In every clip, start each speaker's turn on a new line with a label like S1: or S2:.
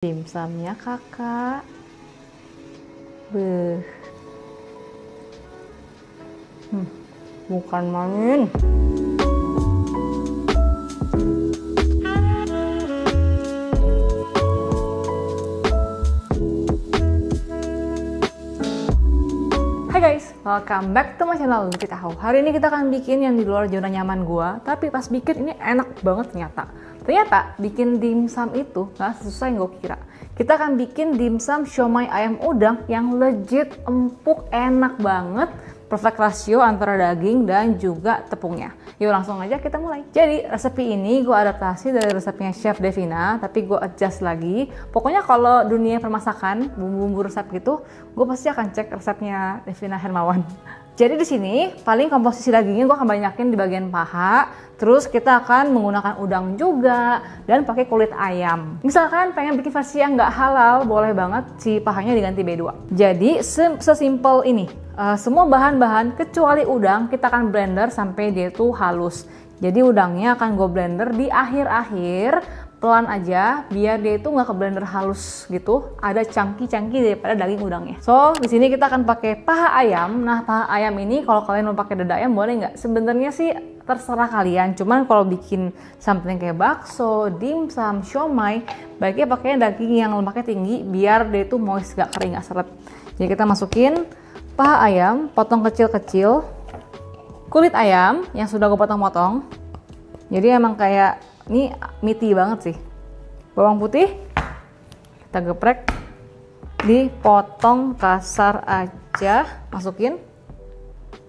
S1: Dimsumnya kakak. Beuh. Bukan main. Hai guys, welcome back to my channel Luffy Tahu. Hari ini kita akan bikin yang di luar zona nyaman gua, tapi pas bikin ini enak banget ternyata. Ternyata bikin dimsum itu nggak sesusah yang gue kira. Kita akan bikin dimsum siomay ayam udang yang legit empuk, enak banget. Perfect ratio antara daging dan juga tepungnya. Yuk langsung aja kita mulai. Jadi resep ini gue adaptasi dari resepnya Chef Devina, tapi gue adjust lagi. Pokoknya kalau dunia permasakan, bumbu-bumbu resep gitu, gue pasti akan cek resepnya Devina Hermawan. Jadi di sini paling komposisi dagingnya gue akan banyakin di bagian paha. Terus kita akan menggunakan udang juga dan pakai kulit ayam. Misalkan pengen bikin versi yang nggak halal, boleh banget si pahanya diganti B2. Jadi sesimpel ini. Semua bahan-bahan kecuali udang kita akan blender sampai dia tuh halus. Jadi udangnya akan gue blender di akhir-akhir, pelan aja biar dia itu nggak ke blender halus gitu. Ada cangki-cangki daripada daging udangnya. So di sini kita akan pakai paha ayam. Nah paha ayam ini kalau kalian mau pakai dada ayam boleh nggak? Sebenarnya sih terserah kalian. Cuman kalau bikin something kayak bakso, dimsum, siomay, baiknya pakai daging yang lemaknya tinggi biar dia itu moist, gak kering, gak seret. Jadi kita masukin paha ayam, potong kecil-kecil, kulit ayam yang sudah gue potong-potong. Jadi emang kayak ini meaty banget sih. Bawang putih kita geprek, dipotong kasar aja, masukin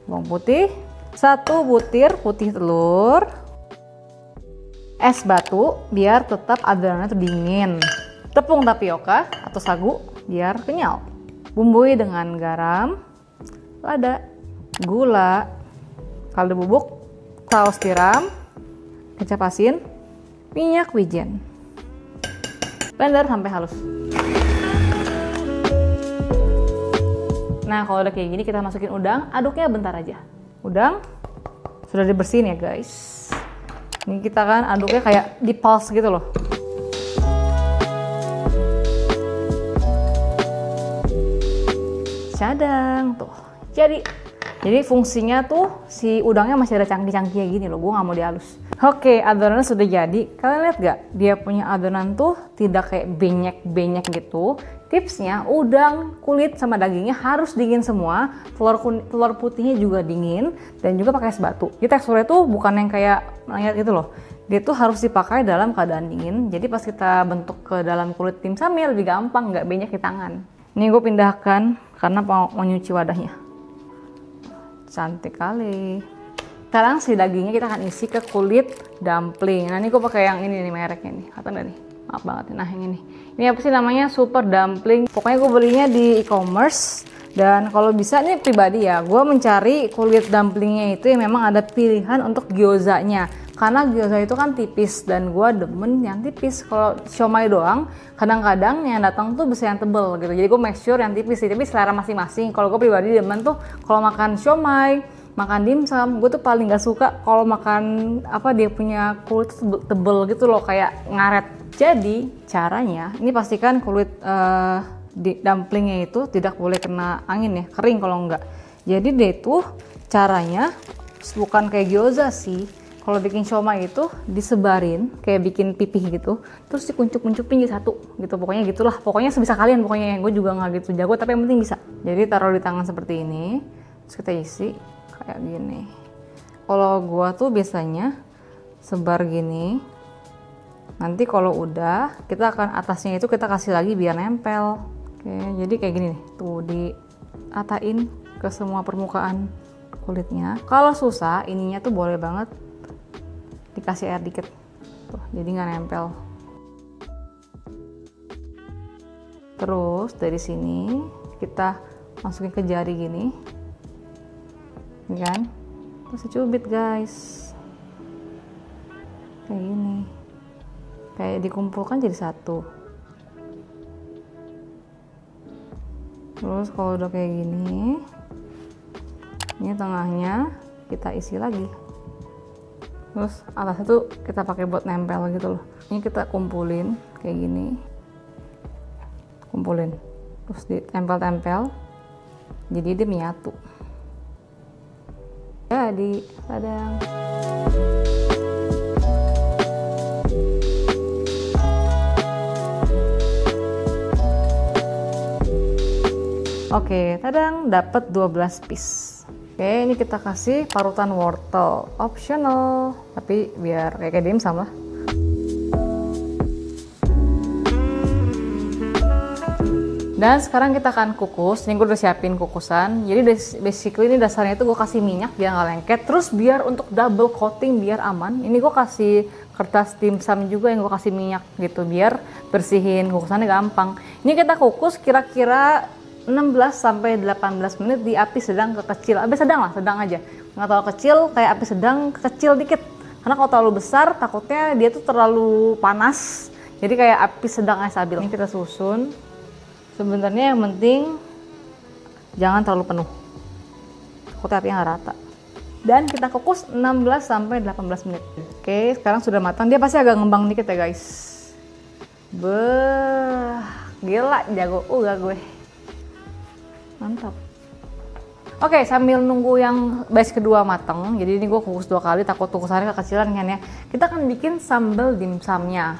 S1: bawang putih, 1 butir putih telur, es batu biar tetap adonannya tuh dingin, tepung tapioka atau sagu biar kenyal, bumbui dengan garam, lada, gula, kaldu bubuk, saus tiram, kecap asin, minyak wijen. Blender sampai halus. Nah, kalau udah kayak gini kita masukin udang, aduknya bentar aja. Udang sudah dibersihin ya, guys. Ini kita kan aduknya kayak di pulse gitu loh. Cadang tuh. Jadi fungsinya tuh si udangnya masih ada cangki-cangkinya gini loh, gue nggak mau dihalus. Oke, adonannya sudah jadi. Kalian lihat gak? Dia punya adonan tuh tidak kayak benyek-benyek gitu. Tipsnya, udang, kulit sama dagingnya harus dingin semua. Telur putihnya juga dingin dan juga pakai es batu. Jadi teksturnya tuh bukan yang kayak melayat gitu loh. Dia tuh harus dipakai dalam keadaan dingin. Jadi pas kita bentuk ke dalam kulit dimsumnya lebih gampang, nggak benyek di tangan. Ini gue pindahkan karena mau nyuci wadahnya. Cantik kali. Sekarang si dagingnya kita akan isi ke kulit dumpling. Nah ini gue pakai yang ini nih, mereknya nih. Kata nggak nih? Maaf banget nih. Nah yang ini. Ini apa sih namanya? Super dumpling. Pokoknya gue belinya di e-commerce. Dan kalau bisa ini pribadi ya, gue mencari kulit dumplingnya itu yang memang ada pilihan untuk gyozanya. Karena gyoza itu kan tipis dan gue demen yang tipis. Kalau siomay doang, kadang-kadang yang datang tuh bisa yang tebel gitu. Jadi gue make sure yang tipis sih, tapi selera masing-masing. Kalau gue pribadi demen tuh kalau makan siomay, makan dimsum, gue tuh paling gak suka kalau makan apa dia punya kulit tebel gitu loh, kayak ngaret. Jadi caranya, ini pastikan kulit di dumplingnya itu tidak boleh kena angin ya, kering kalau enggak. Jadi dia itu caranya bukan kayak gyoza sih. Kalau bikin siomay itu disebarin kayak bikin pipih gitu, terus dikuncup-kuncupin jadi satu gitu. Pokoknya gitulah, pokoknya sebisa kalian. Pokoknya gue juga nggak gitu jago, tapi yang penting bisa. Jadi taruh di tangan seperti ini, terus kita isi kayak gini. Kalau gue tuh biasanya sebar gini. Nanti kalau udah, kita akan atasnya itu kita kasih lagi biar nempel. Oke, jadi kayak gini nih, tuh diatain ke semua permukaan kulitnya. Kalau susah, ininya tuh boleh banget dikasih air dikit, tuh, jadi nggak nempel. Terus dari sini kita masukin ke jari gini, ini kan, terus dicubit guys, kayak gini, kayak dikumpulkan jadi satu. Terus kalau udah kayak gini, ini tengahnya kita isi lagi. Terus atasnya tuh kita pakai buat nempel gitu loh. Ini kita kumpulin kayak gini. kumpulin, terus ditempel-tempel, jadi dia menyatu. Jadi padang. Oke, kadang dapat 12 piece. Oke, ini kita kasih parutan wortel, optional, tapi biar kayak dimsum lah. Dan sekarang kita akan kukus. Ini gue udah siapin kukusan. Jadi basically ini dasarnya itu gue kasih minyak biar nggak lengket. Terus biar untuk double coating biar aman, ini gue kasih kertas dimsum juga yang gue kasih minyak gitu biar bersihin kukusannya gampang. Ini kita kukus kira-kira 16 sampai 18 menit di api sedang ke kecil. Api sedang lah, sedang aja. Nggak terlalu kecil, kayak api sedang ke kecil dikit. Karena kalau terlalu besar takutnya dia tuh terlalu panas. Jadi kayak api sedang aja stabil. Ini kita susun. Sebenarnya yang penting jangan terlalu penuh. Takutnya apinya nggak rata. Dan kita kukus 16 sampai 18 menit. Oke, sekarang sudah matang. Dia pasti agak ngembang dikit ya guys. Gila jago gak gue. Mantap. Oke, sambil nunggu yang batch kedua matang, jadi ini gue kukus 2 kali, takut kukusannya kekecilan kan ya. Kita akan bikin sambal dimsumnya.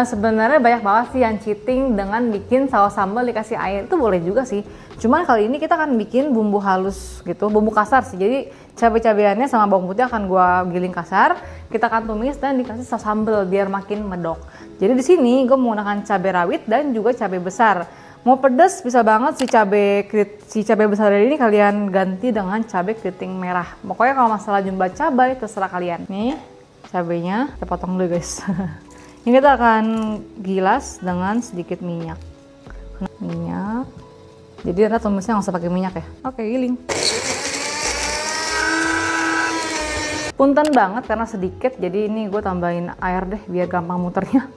S1: Sebenarnya banyak banget sih yang cheating dengan bikin saus sambal dikasih air, itu boleh juga sih. Cuman kali ini kita akan bikin bumbu halus gitu, bumbu kasar sih. Jadi cabai-cabeannya sama bawang putih akan gue giling kasar, kita akan tumis dan dikasih saus sambal biar makin medok. Jadi di sini gue menggunakan cabai rawit dan juga cabai besar. Mau pedas bisa banget si cabai besar ini kalian ganti dengan cabai keriting merah. Pokoknya kalau masalah jumlah cabai terserah kalian. Nih cabainya kita potong dulu guys. Ini kita akan gilas dengan sedikit minyak. Jadi anda tumisnya nggak usah pakai minyak ya. Oke, giling. Punten banget karena sedikit. Jadi ini gue tambahin air deh biar gampang muternya.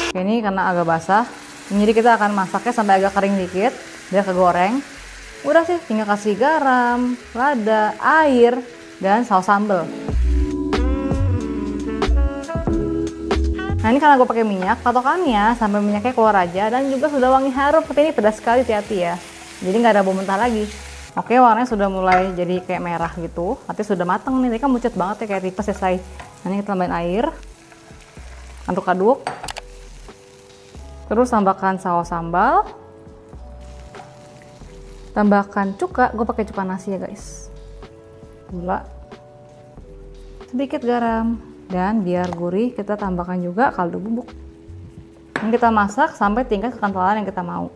S1: Ini karena agak basah, jadi kita akan masaknya sampai agak kering dikit biar kegoreng. Udah sih, tinggal kasih garam, lada, air, dan saus sambal. Nah ini karena gue pakai minyak, patokannya sampai minyaknya keluar aja dan juga sudah wangi harum. Tapi ini pedas sekali, hati-hati ya. Jadi nggak ada bau mentah lagi. Oke, warnanya sudah mulai jadi kayak merah gitu. Artinya sudah matang nih, ini kan muncrat banget ya kayak tipe selesai. Nah ini kita tambahin air, aduk-aduk. Terus tambahkan saus sambal, tambahkan cuka, gue pakai cuka nasi ya guys, gula, sedikit garam, dan biar gurih kita tambahkan juga kaldu bubuk. Ini kita masak sampai tingkat kekentalan yang kita mau.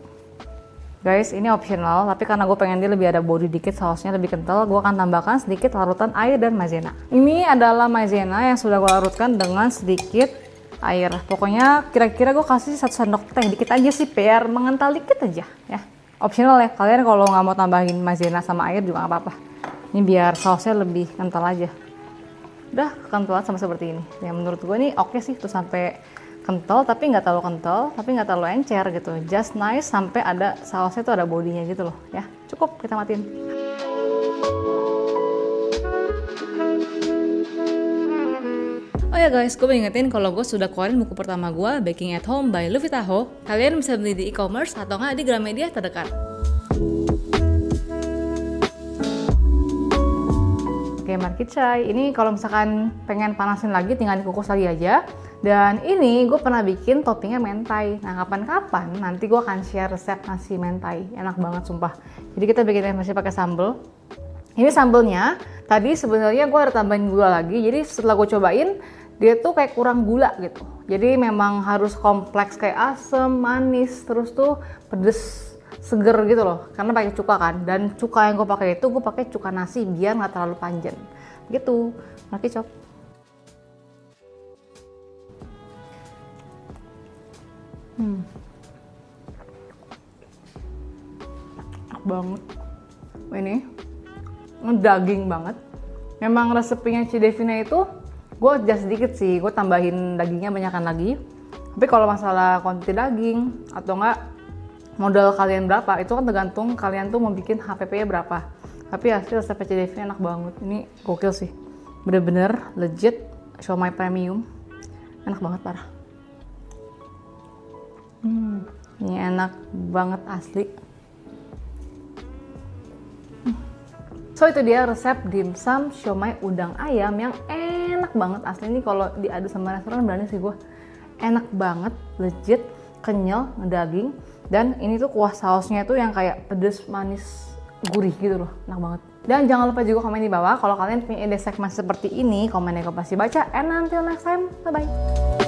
S1: Guys, ini optional, tapi karena gue pengen dia lebih ada body dikit, sausnya lebih kental, gue akan tambahkan sedikit larutan air dan maizena. Ini adalah maizena yang sudah gue larutkan dengan sedikit air. Pokoknya kira-kira gue kasih 1 sendok teh, dikit aja sih biar mengental dikit aja ya. Optional ya, kalian kalau nggak mau tambahin maizena sama air juga nggak apa-apa. Ini biar sausnya lebih kental aja. Udah kental sama seperti ini. Ya menurut gue ini oke sih tuh sampai kental, tapi nggak terlalu kental, tapi nggak terlalu encer gitu. Just nice sampai ada sausnya tuh ada bodinya gitu loh ya. Cukup, kita matiin. Oh ya guys, gue ingetin kalau gue sudah keluarin buku pertama gue, Baking at Home by Luffy Taho. Kalian bisa beli di e-commerce atau nggak di Gramedia terdekat. Oke, mari kita try. Ini kalau misalkan pengen panasin lagi, tinggal dikukus lagi aja. Dan ini gue pernah bikin toppingnya mentai. Nah, kapan-kapan nanti gue akan share resep nasi mentai. Enak banget sumpah. Jadi kita bikin masih pakai sambal. Ini sambalnya, tadi sebenarnya gue ada tambahin gula lagi. Jadi setelah gue cobain, dia tuh kayak kurang gula gitu. Jadi memang harus kompleks kayak asam, manis, terus tuh pedes, seger gitu loh. Karena pakai cuka kan. Dan cuka yang gue pakai itu gue pakai cuka nasi biar nggak terlalu panjang. Gitu. Mari cop. Enak banget. Ini daging banget. Memang resepnya Ci Devina itu gue adjust sedikit sih, gue tambahin dagingnya banyakan lagi. Tapi kalau masalah kuantiti daging atau enggak modal kalian berapa, itu kan tergantung kalian tuh mau bikin HPP-nya berapa. Tapi hasil resep Ci Devina enak banget. Ini gokil sih, bener-bener legit siomay premium, enak banget parah. Ini enak banget asli. So itu dia resep dimsum siomay udang ayam yang enak banget asli. Ini kalau diadu sama restoran berani sih gue. Enak banget, legit, kenyal, daging. Dan ini tuh kuah sausnya tuh yang kayak pedes, manis, gurih gitu loh, enak banget. Dan jangan lupa juga komen di bawah kalau kalian punya ide segmen seperti ini, komennya gue pasti baca. And until next time, bye-bye.